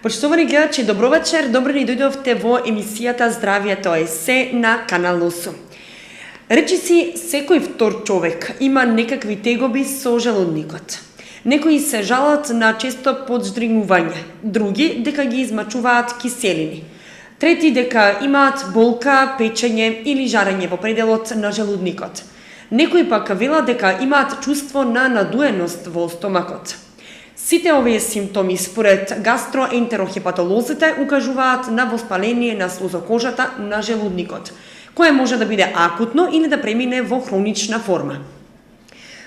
Почитувани гледачи, добро вечер, добро ни дојдовте во емисијата Здравието е се на Канал Носо. Речи си, секој втор човек има некакви тегоби со желудникот. Некои се жалат на често подждригнување, други дека ги измачуваат киселини, трети дека имаат болка, печење или жарење во пределот на желудникот. Некои пак велат дека имаат чувство на надуеност во стомакот. Сите овие симптоми според гастроентерохепатолозите укажуваат на воспаление на слузокожата на желудникот, кое може да биде акутно или да премине во хронична форма.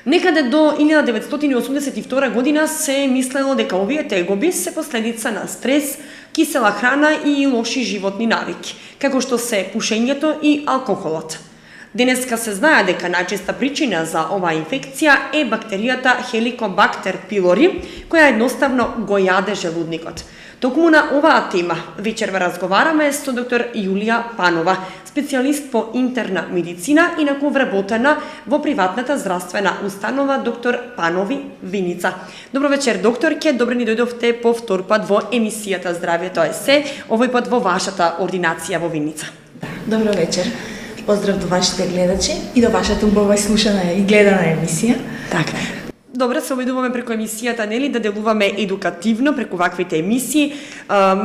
Некаде до 1982 година се мислело дека овие тегоби се последица на стрес, кисела храна и лоши животни навики, како што се пушењето и алкохолот. Денеска се знае дека најчеста причина за оваа инфекција е бактеријата Helicobacter pylori, која едноставно го јаде желудникот. Токму на оваа тема вечерва разговараме со доктор Јулија Панова, специјалист по интерна медицина и инаку вработена во приватната здравствена установа доктор Панови Виница. Добро вечер, докторке, добро ни дојдовте по втор пат во емисијата Здравието е се, овој пат во вашата ординација во Виница. Добро вечер. Поздрав до вашите гледачи и до вашата убава слушана и гледана емисија. Така. Добре, се обидуваме преку емисијата, нели, да делуваме едукативно преку ваквите емисии.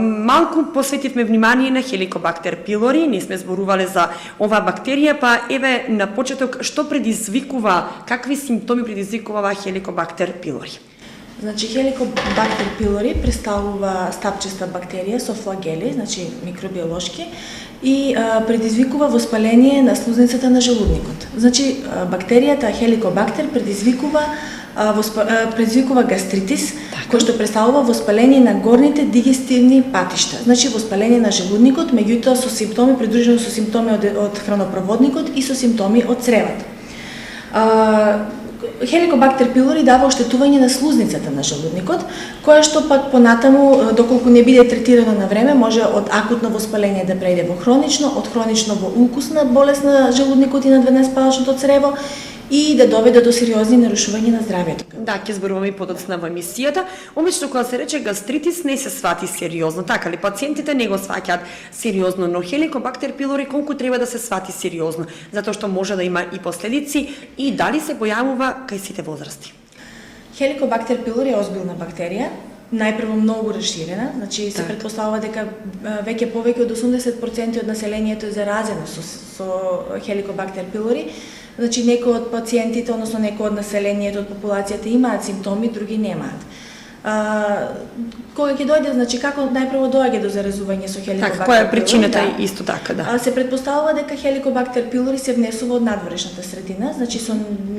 Малку посветивме внимание на Helicobacter pylori, не сме зборувале за оваа бактерија, па еве на почеток што предизвикува, какви симптоми предизвикува Helicobacter pylori? Значи, Helicobacter pylori представува стапчеста бактерија со флагели, значи микробиолошки, и предизвикува воспаление на слузницата на желудникот. Значи, бактеријата Helicobacter предизвикува гастритис, кој што представува воспаление на горните дигестивни патишта. Значи, воспаление на желудникот, меѓутоа со симптоми, придружено со симптоми од хранопроводникот и со симптоми од цревата. Helicobacter pylori дава оштетување на слузницата на желудникот, која што пак понатаму, доколку не биде третирано на време, може од акутно воспаление да прејде во хронично, од хронично во укусна болест на желудникот и на двенеспалачното црево и да доведе до сериозни нарушувања на здравјето. Да, ќе зборуваме и подоцна во емисијата. Обично кога се рече гастритис не се свати сериозно, така ли пациентите не го сваќаат сериозно, но Helicobacter pylori колку треба да се свати сериозно, затоа што може да има и последици и дали се појавува кај сите возрасти. Helicobacter pylori е озбилна бактерија, најпрво многу расширена, значи се претпоставува дека веќе повеќе од 80% од населението е заразено со Helicobacter pylori. Значи, некои од пациентите, односно некои од населението, од популацијата имаат симптоми, други немаат. Кога ќе дојде, значи, како најпрво доаѓа до заразување со Helicobacter pylori? Така, која е причината исто така, да? Се претпоставува дека Helicobacter pylori се внесува од надворешната средина, значи со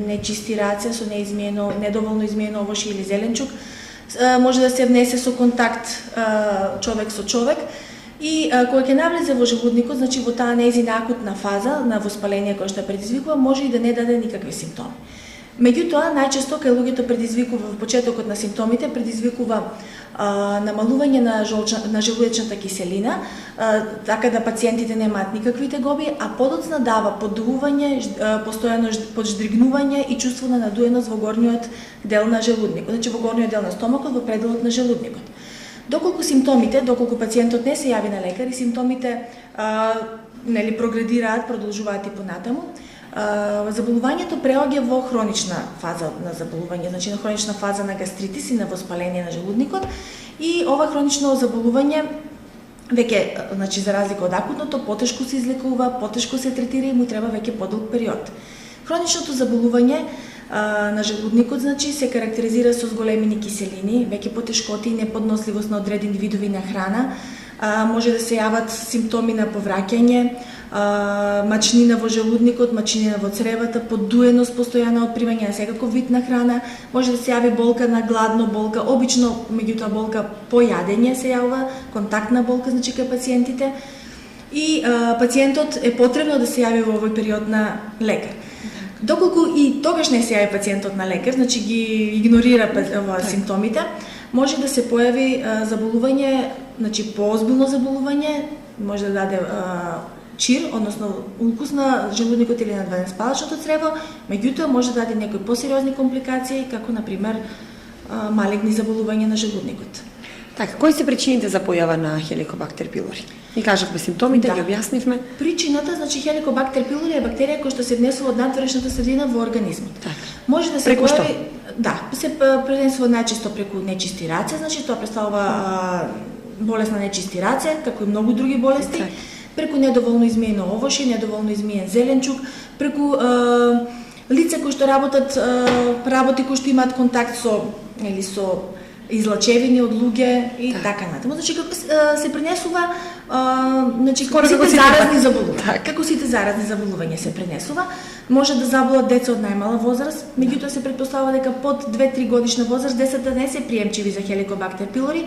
нечисти раце, со недоволно измиено овошје или зеленчук, може да се внесе со контакт човек со човек. И кога ќе навлезе во желудникот, значи во таа нејзина акутна фаза на воспаление кој што предизвикува, може и да не даде никакви симптоми. Меѓутоа, најчесто кај луѓето предизвикува во почетокот на симптомите, предизвикува намалување на желудечната киселина, така да пациентите немаат никакви тегоби, а подоцна дава подувување, постојано подждригнување и чувство на надуеност во горниот дел на желудникот, значи во горниот дел на стомакот, во пределот на желудникот. Доколку пациентот не се јави на лекар и симптомите прогредираат, продолжуваат и понатаму, заболувањето преоѓа во хронична фаза на заболување, значи на хронична фаза на гастритис и на воспаление на желудникот, и ова хронично заболување веќе, значи за разлика од акутното, потешко се излекува, потешко се третира и му треба веќе подолг период. Хроничното заболување на желудникот, значи, се карактеризира со зголемени киселини, веќе потешкоти и неподносливост на одредени видови на храна, може да се јават симптоми на повраќање, мачнина во желудникот, мачнина во цревата, подуеност, постојано отпримање на секаков вид на храна, може да се јави болка на гладно, болка, обично, меѓутоа болка по јадење се јавува, контактна болка, значи кај пациентите, и пациентот е потребно да се јави во овој период на лекар. Доколку и тогаш не се јави пациентот на лекар, значи ги игнорира симптомите, може да се појави заболување, значи поозбилно заболување, може да даде чир, односно укус на желудникот или на двенеспалачното црево, меѓутоа може да даде некои посериозни компликации, како например малигни заболувања на желудникот. Така, кои се причините за појава на Helicobacter pylori? Ни кажавме симптомите, ги објаснивме. Причината, значи Helicobacter pylori е бактерија која што се внесува од надворешната средина во организмот. Така. Може да се Преку што? Да, се пренесува најчесто преку нечисти раце, значи тоа представува болест на нечисти раце, како и многу други болести. Так. Преку недоволно измиено овошје, недоволно измиен зеленчук, преку лица кои што работи кои што имаат контакт со излачевини од луѓе и така натаму. Значи како се пренесува, значи како сите заразни заболувања. Како сите заразни заболувања се пренесува, може да заболат деца од најмала возраст, меѓутоа се претпоставува дека под 2-3 годишна возраст децата не се приемчиви за Helicobacter pylori.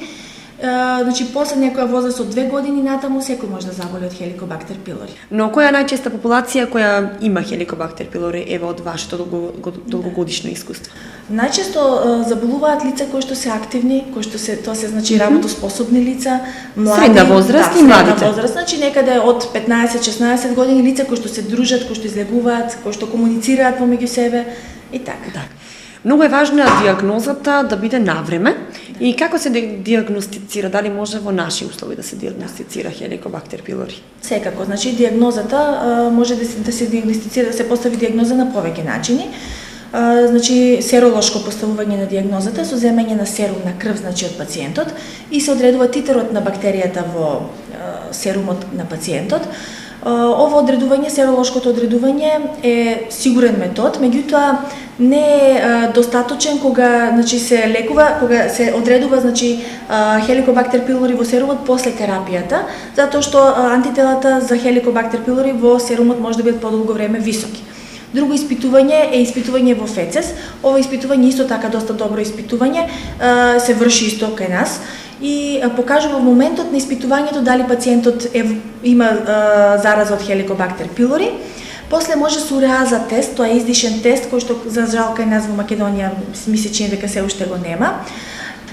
Значи после некоја возраст од 2 години натаму секој може да заболи од Helicobacter pylori. Но која е најчеста популација која има Helicobacter pylori еве од вашето долгогодишно искуство? Најчесто заболуваат лица кои што се активни, кои што тоа се значи работоспособни лица, млади, средна возраст и младите. Средна возраст, значи некаде од 15-16 години лица кои што се дружат, кои што излегуваат, кои што комуницираат помеѓу себе и така. Так. Многу е важна диагнозата да биде навреме. И како се диагностицира? Дали може во наши услови да се диагностицира Helicobacter pylori? Секако, значи диагнозата може да се диагностицира, да се постави диагноза на повеќе начини. Значи серолошко поставување на диагнозата со земање на серум на крв, значи од пациентот, и се одредува титрот на бактеријата во серумот на пациентот. Ово одредување, серолошкото одредување е сигурен метод, меѓутоа не е достаточен кога значи се лекува, кога се одредува значи Helicobacter pylori во серумот после терапијата, затоа што антителата за Helicobacter pylori во серумот може да бидат подолго време високи. Друго испитување е испитување во фецес. Ова испитување исто така доста добро испитување, се врши исто кај нас и покажува во моментот на испитувањето дали пациентот има зараза од Helicobacter pylori. После може со уреаза тест, тоа е издишен тест кој што за жал кај нас во Македонија ми се чини дека се уште го нема.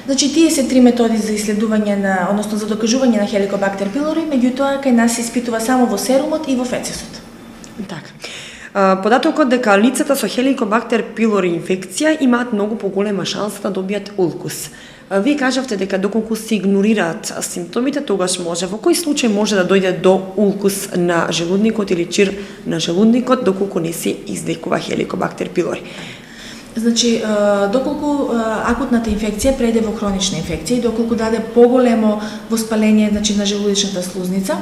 Значи тие се 3 методи за исследување на, односно за докажување на Helicobacter pylori, меѓутоа кај нас се испитува само во серумот и во фецесот. Така. Податокот дека лицата со Helicobacter pylori инфекција имаат многу поголема шанса да добијат улкус. Вие кажавте дека доколку се игнорираат симптомите, тогаш може, во кој случај може да дојде до улкус на желудникот или чир на желудникот доколку не се излекува Helicobacter pylori? Значи, доколку акутната инфекција преде во хронична инфекција и доколку даде поголемо воспаление значи, на желудичната слузница,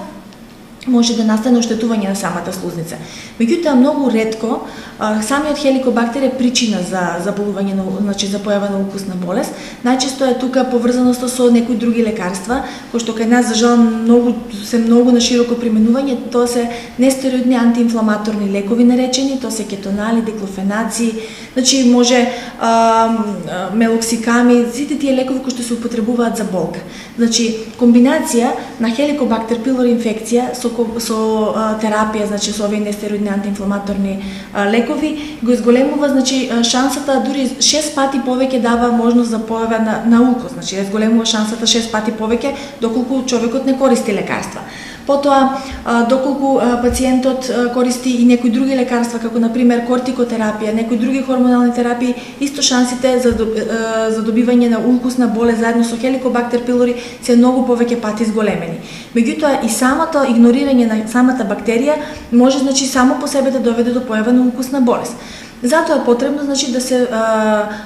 може да настане оштетување на самата слузница. Меѓутоа многу ретко самиот Helicobacter е причина за заболување, значи за појава на укусна болест. Најчесто е тука поврзаноста со некои други лекарства, кои што кај нас за жал многу на широко применување, тоа се нестероидни антиинфламаторни лекови наречени, тоа се кетонали, диклофенаци, значи може мелоксиками, сите тие лекови кои што се употребуваат за болка. Значи комбинација на Helicobacter pylori инфекција со терапија, значи со овие нестероидни антиинфламаторни лекови, го изголемува, значи шансата дури 6 пати повеќе дава можност за појава на улкус, значи изголемува шансата 6 пати повеќе доколку човекот не користи лекарства. Потоа, доколку пациентот користи и некои други лекарства, како например кортикотерапија, некои други хормонални терапии, исто шансите за добивање на улкусна болест заедно со Helicobacter pylori се многу повеќе пати изголемени. Меѓутоа и самото игнорирање на самата бактерија може значи само по себе да доведе до појава на улкусна болест. Затоа е потребно значи да се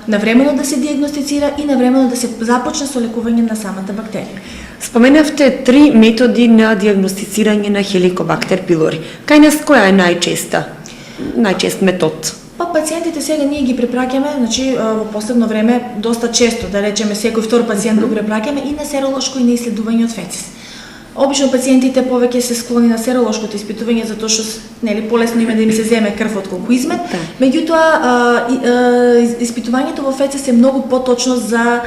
навремено да се диагностицира и навремено да се започне со лекување на самата бактерија. Споменавте 3 методи на диагностицирање на Helicobacter pylori. Кај нас која е најчест метод? Па пациентите сега ние ги препраќаме, значи во последно време доста често, да речеме секој втор пациент го препраќаме и на серолошко и на исследување од фецес. Обично пациентите повеќе се склони на серолошкото испитување затоа што нели полесно име да им се земе крв отколку измет. Меѓутоа испитувањето во фецес е многу поточно за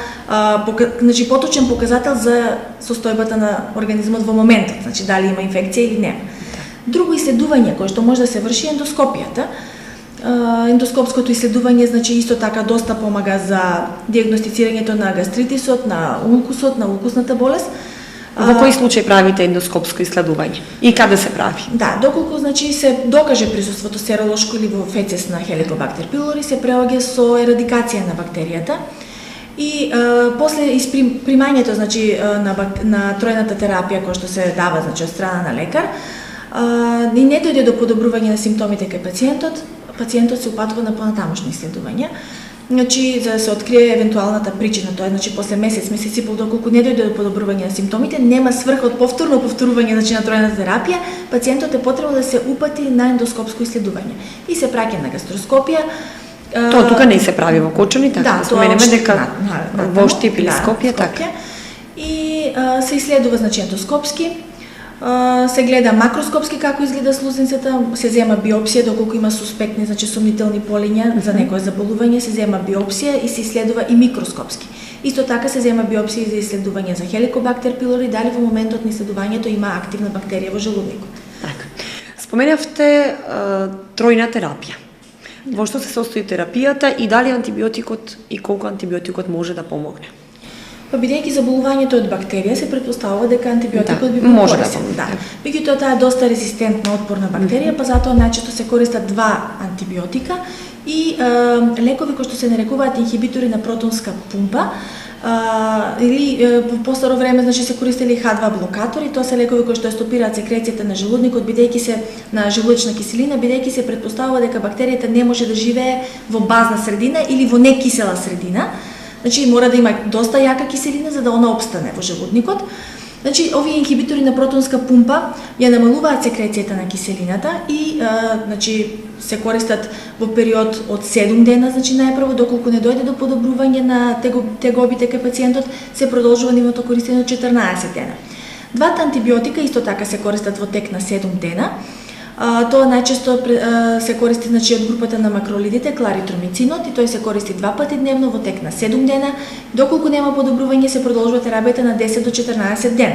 значи поточен показател за состојбата на организмот во моментот, значи дали има инфекција или нема. Друго исследување кое што може да се врши е ендоскопијата. Ендоскопското исследување значи исто така доста помага за диагностицирањето на гастритисот, на улкусот, на улкусната болест. Во кој случај правите ендоскопско исследување и каде се прави? Да, доколку значи се докаже присуството серолошко или во фецес на Helicobacter pylori, се преоѓа со ерадикација на бактеријата. И после примањето значи на тројната терапија која што се дава значи од страна на лекар, и не дојде до подобрување на симптомите кај пациентот се упатува на понатамошни исследувања. Значи за да се открие евентуалната причина, тоа е значи после месец и пол доколку не дојде до подобрување на симптомите, нема сврха од повторно повторување значи на тројната терапија, пациентот е потребно да се упати на ендоскопско исследување и се праќа на гастроскопија. Тоа тука не се прави во Кочани, така да споменеме дека во Штип или Скопје, така. И се исследува значи ендоскопски, се гледа макроскопски како изгледа слузницата, се зема биопсија доколку има суспектни, значи сомнителни полиња за некое заболување, се зема биопсија и се исследува и микроскопски. Исто така се зема биопсија за исследување за Helicobacter pylori, дали во моментот на исследувањето има активна бактерија во желудникот. Така. Споменавте тројна терапија. Во што се состои терапијата и дали антибиотикот и колку антибиотикот може да помогне? Па бидејќи заболувањето од бактерија се претпоставува дека антибиотикот би може корисен. да. Меѓутоа таа е доста резистентна, отпорна бактерија, па затоа најчесто се користат два антибиотика и лекови кои што се нарекуваат инхибитори на протонска пумпа, или по постаро време значи се користели H2 блокатори, тоа се лекови кои што стопираат секрецијата на желудникот, бидејќи се на желуднична киселина, бидејќи се претпоставува дека бактеријата не може да живее во базна средина или во некисела средина. Значи мора да има доста јака киселина за да она опстане во желудникот. Значи овие инхибитори на протонска пумпа ја намалуваат секрецијата на киселината и значи се користат во период од 7 дена, значи најпрво доколку не дојде до подобрување на тегобите кај пациентот, се продолжува нивното користење од 14 дена. Двата антибиотика исто така се користат во тек на 7 дена. Тоа најчесто се користи значи од групата на макролидите, кларитромицинот, и тој се користи 2 пати дневно во тек на 7 дена. Доколку нема подобрување се продолжува терапијата на 10 до 14 дена.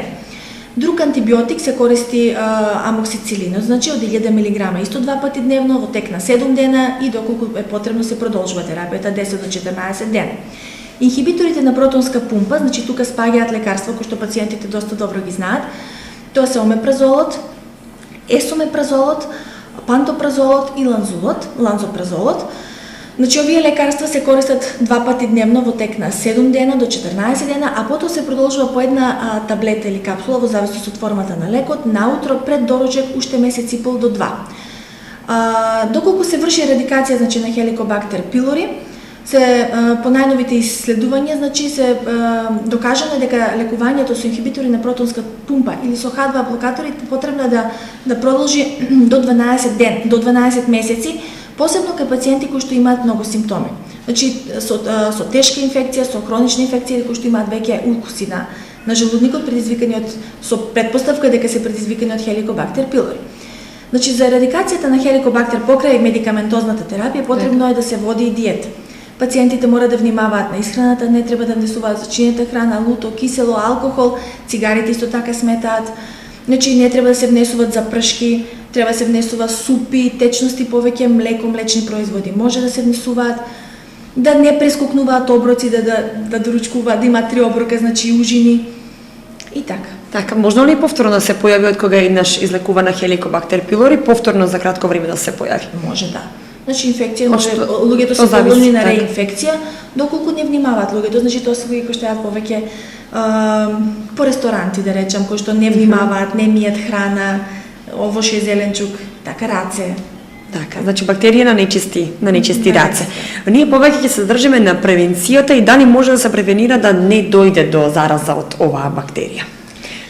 Друг антибиотик се користи амоксицилинот, значи од 1000 мг, исто 2 пати дневно во тек на 7 дена и доколку е потребно се продолжува терапијата 10 до 14 дена. Инхибиторите на протонска пумпа, значи тука спаѓаат лекарства кои што пациентите доста добро ги знаат. Тоа се омепразолот, есомепразолот, пантопразолот и ланзопразолот. Значи овие лекарства се користат 2 пати дневно во тек на 7 дена до 14 дена, а потоа се продолжува по една таблета или капсула во зависност од формата на лекот наутро пред доручек уште месец и пол до 2. Доколку се врши ерадикација значи на Helicobacter pylori, се по најновите исследувања значи се докажано дека лекувањето со инхибитори на протонска пумпа или со H2 блокатори потребно да продолжи до 12 месеци, посебно кај пациенти кои што имаат многу симптоми. Значи со тешка инфекција, со хронична инфекција, кои што имаат веќе укуси на желудникот предизвикани со претпоставка дека се предизвикани од Helicobacter pylori. Значи за ерадикацијата на Helicobacter покрај медикаментозната терапија потребно е да се води и диета. Пациентите мора да внимаваат на исхраната, не треба да внесуваат зачинета храна, луто, кисело, алкохол, цигарите исто така сметаат. Значи не треба да се внесуваат запршки, треба да се внесува супи, течности, повеќе млеко, млечни производи. Може да се внесуваат, да не прескокнуваат оброци, да доручкуваат, да имаат 3 оброка, значи ужини и така. Така, можно ли повторно да се појави од кога еднаш излекувана Helicobacter pylori, повторно за кратко време да се појави? Може да. Значи инфекција може луѓето се подложени на реинфекција доколку не внимаваат луѓето, значи тоа се луѓе кои што јадат повеќе по ресторанти да речам, кои што не внимаваат, не мијат храна, овоше и зеленчук, така раце. Така, значи бактерија на нечисти раце. Ние повеќе ќе се држиме на превенцијата и дали може да се превенира да не дојде до зараза од оваа бактерија.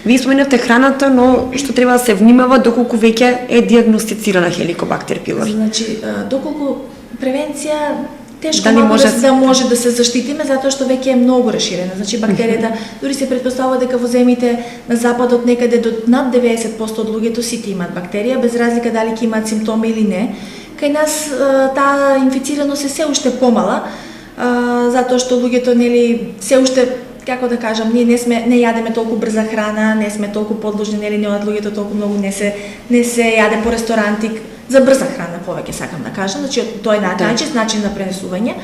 Вие споменавте храната, но што треба да се внимава доколку веќе е дијагностицирана Helicobacter pylori. Значи, доколку превенција тешко дали може да се заштитиме затоа што веќе е многу расширена. Значи бактеријата дури се претпоставува дека во земите на западот некаде до над 90% од луѓето сите имаат бактерија, без разлика дали ќе имаат симптоми или не. Кај нас таа инфицираност е се уште помала, затоа што луѓето нели се уште како да кажам, ние не јадеме толку брза храна, не сме толку подложни, нели не одат луѓето толку многу, не се јаде по ресторанти за брза храна, повеќе сакам да кажам, значи тоа е најчист начин на пренесување.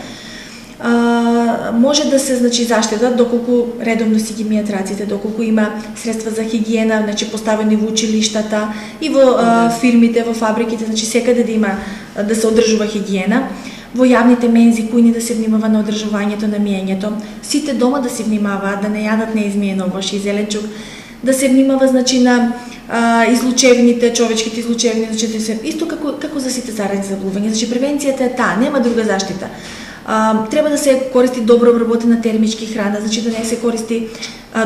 Може да се значи заштитат доколку редовно си ги мијат раците, доколку има средства за хигиена, значи поставени во училиштата и во фирмите, во фабриките, значи секаде да се одржува хигиена. во јавните мензи кујни да се внимава на одржувањето на миењето, сите дома да се внимаваат да не јадат неизмиено овош и зеленчук, да се внимава значи на излучевните, човечките излучевни, значи да се исто како за сите заразни заболувања. Значи превенцијата е таа, нема друга заштита. Треба да се користи добро обработена термички храна, значи да не се користи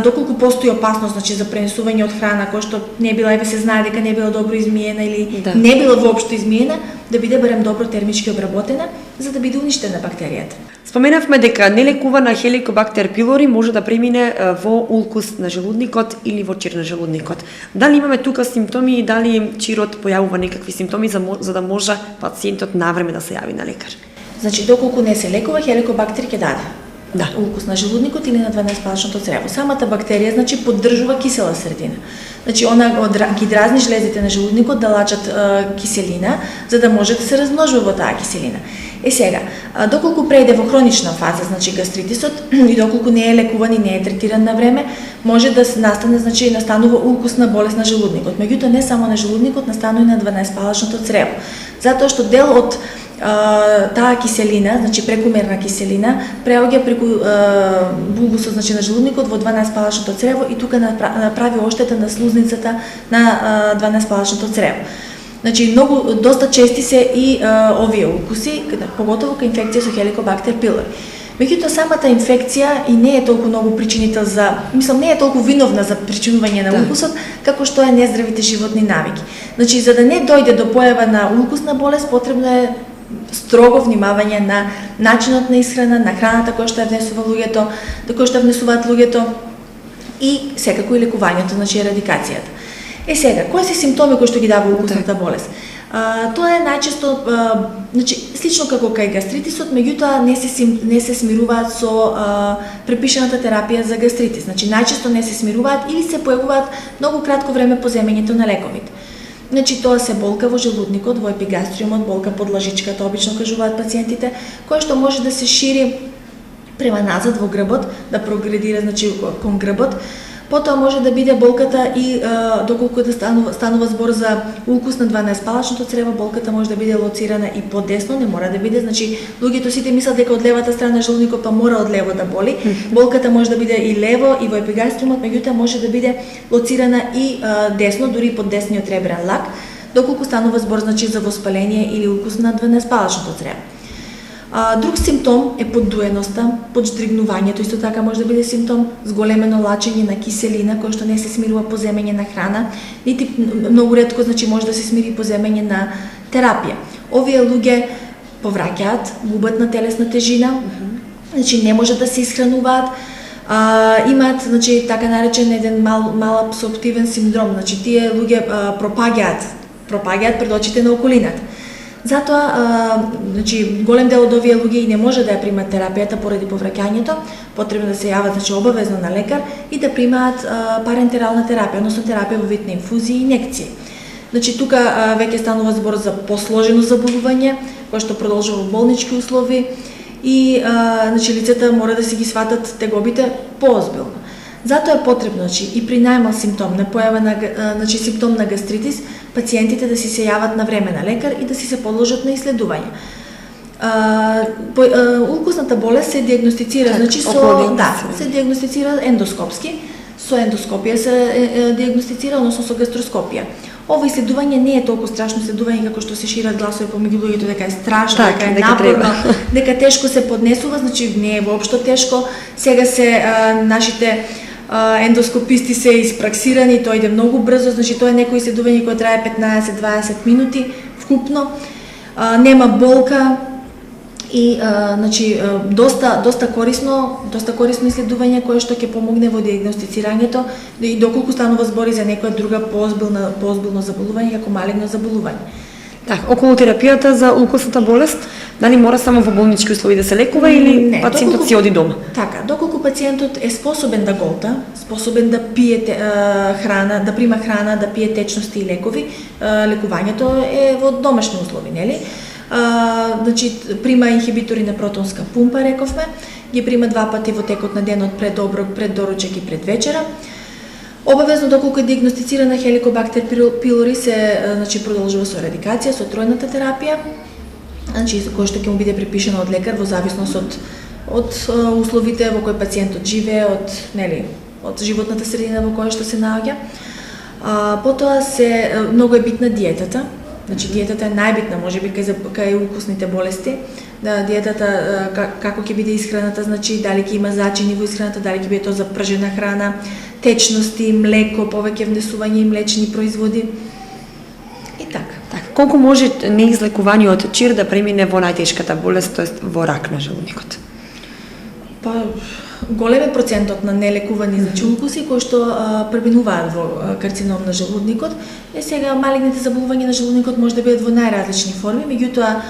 доколку постои опасност значи за пренесување од храна која што не била, еве се знае дека не била добро измиена или не била воопшто измиена, да биде барем добро термички обработена за да биде уништена бактеријата. Споменавме дека нелекувана Helicobacter pylori може да премине во улкус на желудникот или во чир на желудникот. Дали имаме тука симптоми и дали чирот појавува некакви симптоми за да може пациентот навреме да се јави на лекар? Значи, доколку не се лекува, Helicobacter ќе даде. Да. Улкус на желудникот или на 12-палачното црево. Самата бактерија, значи, поддржува кисела средина. Значи, она ги дразни жлезите на желудникот да лачат киселина, за да може да се размножува во таа киселина. Сега, доколку прејде во хронична фаза, значи гастритисот, и доколку не е лекуван и не е третиран на време, може да настане, значи, настанува улкусна болест на желудникот. Меѓутоа, не само на желудникот, настанува и на 12-палачното црево. Затоа што дел од таа киселина, значи прекумерна киселина, преоѓа преку булбусот, значи на желудникот во 12-палачното црево и тука направи оштета на слузницата на 12-палачното црево. Значи доста чести се и овие укуси, поготово кај инфекција со Helicobacter pylori. Меѓутоа самата инфекција и не е толку многу причинител не е толку виновна за причинување на укусот, како што е нездравите животни навики. Значи за да не дојде до појава на улкусна болест, потребно е строго внимавање на начинот на исхрана, на храната која што ја внесуваат луѓето и секако и лекувањето, значи ерадикацијата. Сега, кои се симптоми кои што ги дава улкусната болест? Тоа е најчесто, значи, слично како кај гастритисот, меѓутоа не се смируваат со препишаната терапија за гастритис. Значи, најчесто не се смируваат или се појавуваат многу кратко време по земењето на лековите. Значи, тоа се болка во желудникот, во епигастриумот, болка под лажичката, обично кажуваат пациентите, која што може да се шири према назад во грбот, да прогредира, значи, кон грбот. Потоа може да биде болката и доколку да станува збор за улкус на 12-палачното црево, болката може да биде лоцирана и подесно, не мора да биде, значи луѓето сите мислат дека од левата страна на желудникот па мора од лево да боли. Болката може да биде и лево и во епигастриумот, меѓутоа може да биде лоцирана и десно, дури под десниот ребрен лак, доколку станува збор значи за воспаление или улкус на 12-палачното црево. Друг симптом е поддуеноста, подждригнувањето, исто така може да биде симптом, зголемено лачење на киселина кој што не се смирува по земење на храна, нити многу ретко значи може да се смири по земење на терапија. Овие луѓе повраќаат, губат на телесна тежина, значи не може да се исхрануваат, имаат значи така наречен еден мал абсорптивен синдром, значи тие луѓе пропаѓаат пред очите на околината. Затоа, значи, голем дел од овие луѓе и не може да ја примат терапијата поради повраќањето, потребно да се јават значи обавезно на лекар и да примаат парентерална терапија, односно терапија во вид на инфузии и инекции. Значи тука веќе станува збор за посложено заболување, кое што продолжува во болнички услови и значи лицата мора да си ги сватат тегобите поозбилно. Затоа е потребно, значи, и при најмал симптом на појава на значи симптом на гастритис, пациентите да си се јават на време на лекар и да си се подложат на иследување. Улкусната болест се диагностицира, значи се диагностицира ендоскопски, со ендоскопија се диагностицира, односно со гастроскопија. Ова иследување не е толку страшно иследување како што се шират гласови помеѓу луѓето дека е страшно, дека е напорно, дека тешко се поднесува, значи не е воопшто тешко. Сега се нашите ендоскописти се испраксирани, тоа иде многу брзо, значи тоа е некој иследување кое трае 15-20 минути вкупно, нема болка и значи доста корисно иследување кое што ќе помогне во диагностицирањето и доколку станува збори за некоја друга поозбилно заболување како малигно заболување. Так, околу терапијата за улкусната болест, дали мора само во болнички услови да се лекува или пациентот си оди дома? Така, доколку пациентот е способен да голта, способен да пие храна, да прима храна, да пие течности и лекови, лекувањето е во домашни услови, нели? Значи прима инхибитори на протонска пумпа, рековме, ги прима 2 пати во текот на денот пред оброк, пред доручек и пред вечера. Обавезно доколку е диагностицирана Helicobacter pylori се значи продолжува со ерадикација, со тројната терапија значи кој што ќе му биде препишано од лекар во зависност од условите во кои пациентот живее, од животната средина во која што се наоѓа. Потоа многу е битна диетата. Значи диетата е најбитна, можеби кај укусните болести. Да, диетата како ќе биде исхраната, значи дали ќе има зачини во исхраната, дали ќе биде тоа запржена храна, течности, млеко, повеќе внесување и млечни производи. И така. Колку може неизлекуваниот чир да премине во најтешката болест, тоест во рак на желудникот? Голем е процентот на нелекувани укуси кои што преминуваат во карцином на желудникот. Сега малигните заболувања на желудникот може да бидат во најразлични форми, меѓутоа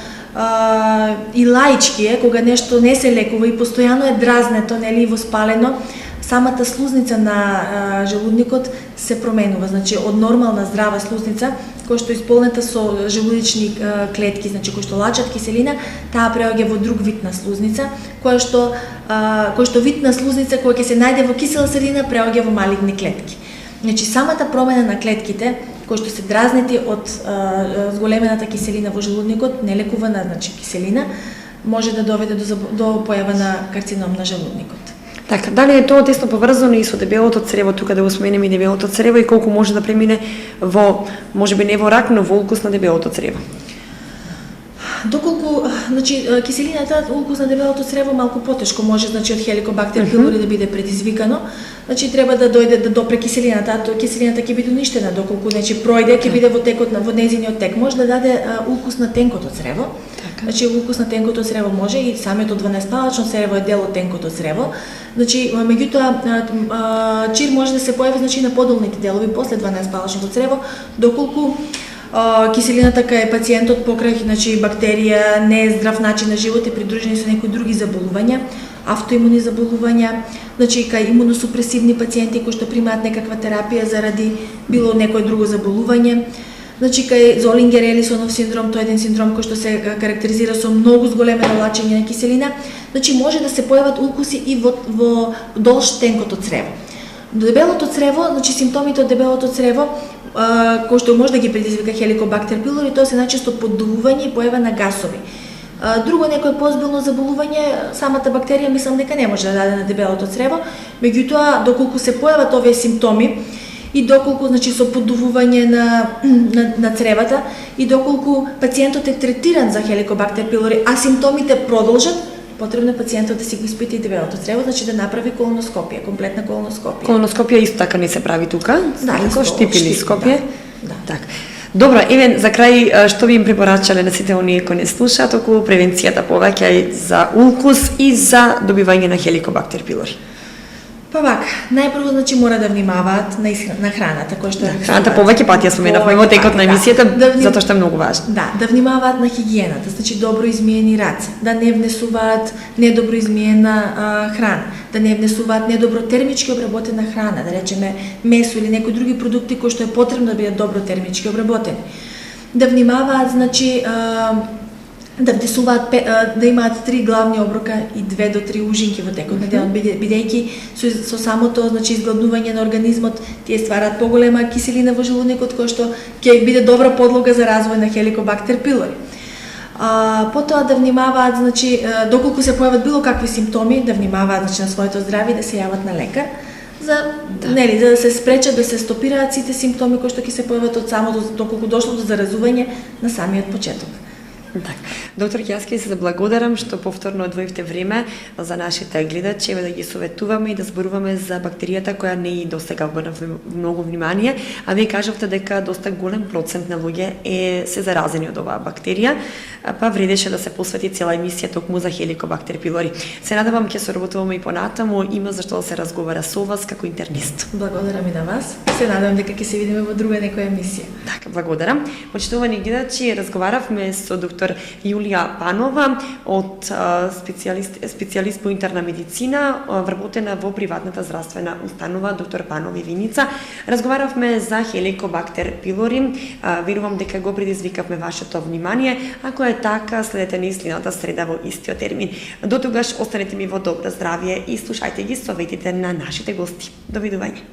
и лаички е кога нешто не се лекува и постојано е дразнето, и воспалено, самата слузница на желудникот се променува. Значи од нормална здрава слузница која што исполнета со желудични клетки, значи кои што лачат киселина, таа преоѓа во друг вид на слузница, кој што вид на слузница која ќе се најде во кисела средина преоѓа во малигни клетки. Значи самата промена на клетките кои што се дразнети од зголемената киселина во желудникот, нелекувана значи киселина, може да доведе до појава на карцином на желудникот. Така, дали е тоа тесно поврзано и со дебелото црево, тука да го споменеме и дебелото црево и колку може да премине во, можеби не во рак, но во укус на дебелото црево? Доколку, значи, киселината, укус на дебелото црево малку потешко може, значи, од Helicobacter pylori да биде предизвикано. Значи, треба да дојде да допре киселината, киселината ќе биде уништена, доколку, значи, пројде, ќе биде во текот во незиниот тек. Може да даде укус на тенкото црево. Значи, укус на тенкото црево може и самото 12-палачно црево е дел од тенкото црево. Значи, меѓутоа, чир може да се појави, значи, на подолните делови после 12-палачното црево, доколку киселината кај пациентот покрај, значи, бактерија, не е здрав начин на живот и придружени со некои други заболувања, автоимуни заболувања, значи кај имуносупресивни пациенти кои што примаат некаква терапија заради било некое друго заболување. Значи кај Золингер-Елисонов синдром, тоа е еден синдром кој што се карактеризира со многу зголемено лачење на киселина, значи може да се појават укуси и во долж тенкото црево. Дебелото црево, значи симптомите од дебелото црево кој што може да ги предизвика Helicobacter pylori, тоа се најчесто поддувување и појава на гасови. Друго некое позбилно заболување, самата бактерија мислам дека не може да даде на дебелото црево, меѓутоа доколку се појават овие симптоми и доколку, значи, со поддувување на цревата и доколку пациентот е третиран за Helicobacter pylori, а симптомите продолжат, потребно е пациентот да си го испита и дебелото црево, значи да направи колоноскопија, комплетна колоноскопија. Колоноскопија исто така не се прави тука? Да, исто штипилископија. Да. Така. Добро, еве за крај што би им препорачале на сите оние кои не слушаат околу превенцијата повеќе за укус и за добивање на Helicobacter pylori? Па вака, најпрво, значи, мора да внимаваат на храната, која што храната повеќе пати ја споменавме во текот на емисијата, затоа што е многу важно. Да, да внимаваат на хигиената, значи добро измиени раце, да не внесуваат недобро измиена храна, да не внесуваат недобро термички обработена храна, да речеме месо или некои други продукти кои што е потребно да бидат добро термички обработени. Да внимаваат, значи, да внесуваат, да имаат 3 главни оброка и 2 до 3 ужинки во текот на денот, бидејќи со самото, значи, изгладнување на организмот тие ствараат поголема киселина во желудникот која што ќе биде добра подлога за развој на Helicobacter pylori. Потоа да внимаваат, значи, доколку се појават било какви симптоми, да внимаваат, значи, на своето здравје и да се јават на лекар за да се спречат, да се стопираат сите симптоми кои што ќе се појават од самото, доколку дошло до заразување на самиот почеток. Так. Доктор, јас ќе се заблагодарам што повторно одвоивте време за нашите гледачи, да ги советуваме и да зборуваме за бактеријата која не и досега обрнавме многу внимание, а вие кажавте дека доста голем процент на луѓе се заразени од оваа бактерија, па вредеше да се посвети цела емисија токму за Helicobacter pylori. Се надевам ќе соработуваме и понатаму, има зашто да се разговара со вас како интернист. Благодарам и на вас. Се надевам дека ќе се видиме во друга некоја емисија. Така, благодарам. Почитувани гледачи, разговаравме со доктор Јулија Панова, од специјалист по интерна медицина, вработена во приватната здравствена установа доктор Панови Виница. Разговаравме за Helicobacter pylori. Верувам дека го предизвикавме вашето внимание. Ако е така, следете ни следната среда во истиот термин. До тогаш останете ми во добро здравје и слушајте ги советите на нашите гости. Довидување.